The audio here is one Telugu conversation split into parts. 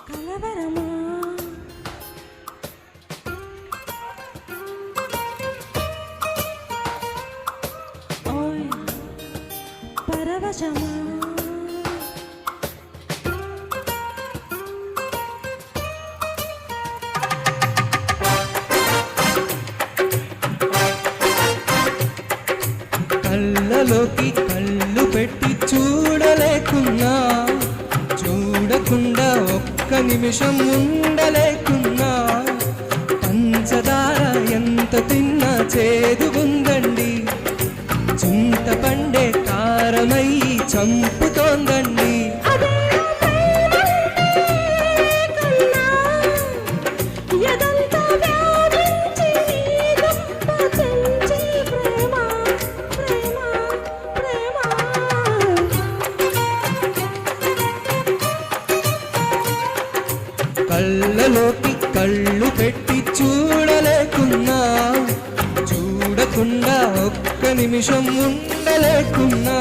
కలవరమా ఓయ్ పరవశమా కళ్ళలోకి కళ్ళు పెట్టి చూడలేకున్నా, చూడకుండా ఒక్క నిమిషం ఉండలేకున్నా, పంచదార ఎంత తిన్నా చేదు ఉందండి, చింతపండే కారమై చంపుతోందండి. కళ్ళలోకి కళ్ళు పెట్టి చూడలేకున్నా, చూడకుండా ఒక్క నిమిషం ఉండలేకున్నా,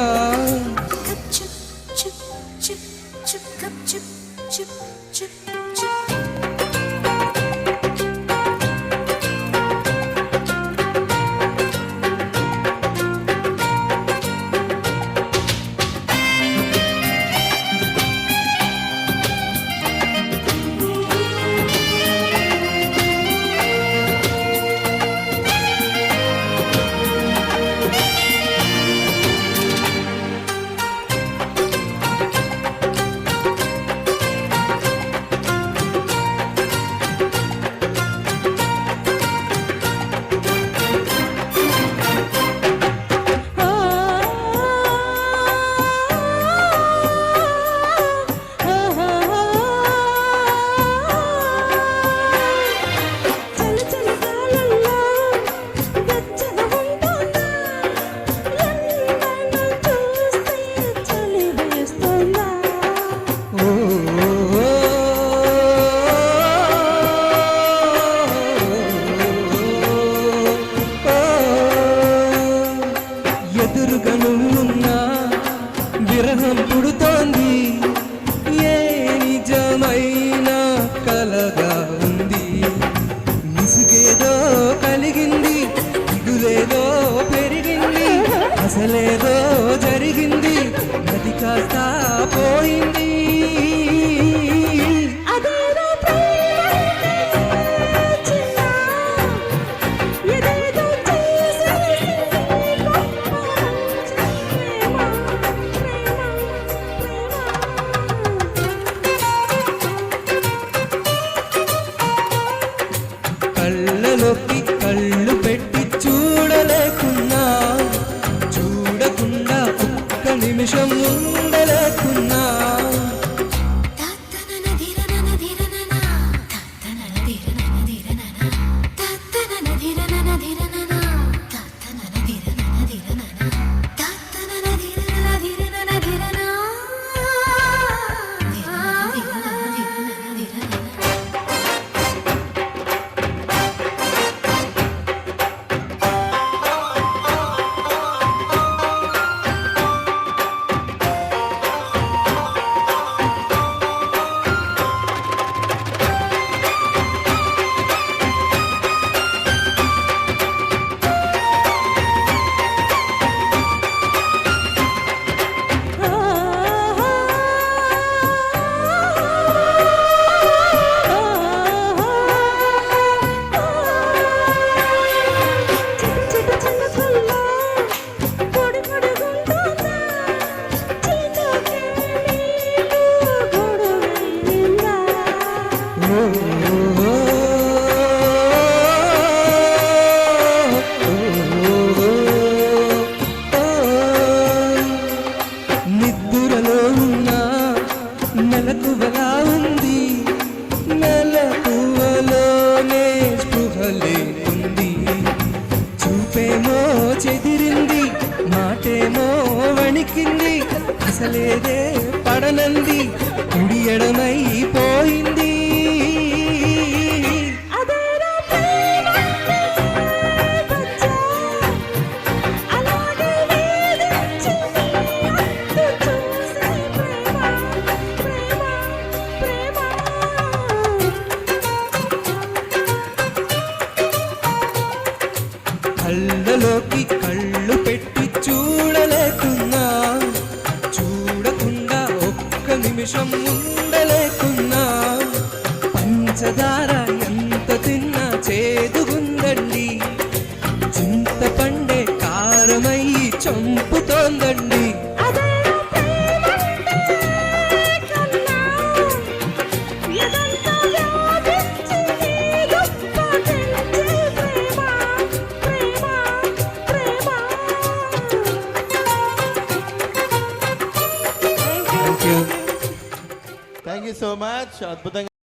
విరహం పుడుతోంది, ఏ నిజమైన కలగా ఉంది, ముసుగేదో కలిగింది, దిగులేదో పెరిగింది, అసలేదో జరిగింది, నది కాస్త పోయింది. కళ్ళలోకి కళ్ళు పెట్టి చూడలేకున్నా, చూడకుండా ఒక్క నిమిషం ఉండలేకున్నా, నిద్దురలో ఉన్న మెలకువలా ఉంది, మెలకువలోనే స్పృహ లేకుంది, చూపేమో చెదిరింది, మాటేమో వణికింది, అసలేదే పడనంది, కుడి ఎడమైపోయింది. నిమిషం ఉండలేకున్నా పంచదార ఎంత తిన్నా చేదుగుందండి చింతపండే కారమయ్యి చంపుతోందండి అదేనా ప్రేమంటే కన్నా ఎదంతా వ్యాపించి నీ గొప్ప తెంచే ప్రేమ ప్రేమ ప్రేమ thank you thank you so much. అద్భుతంగా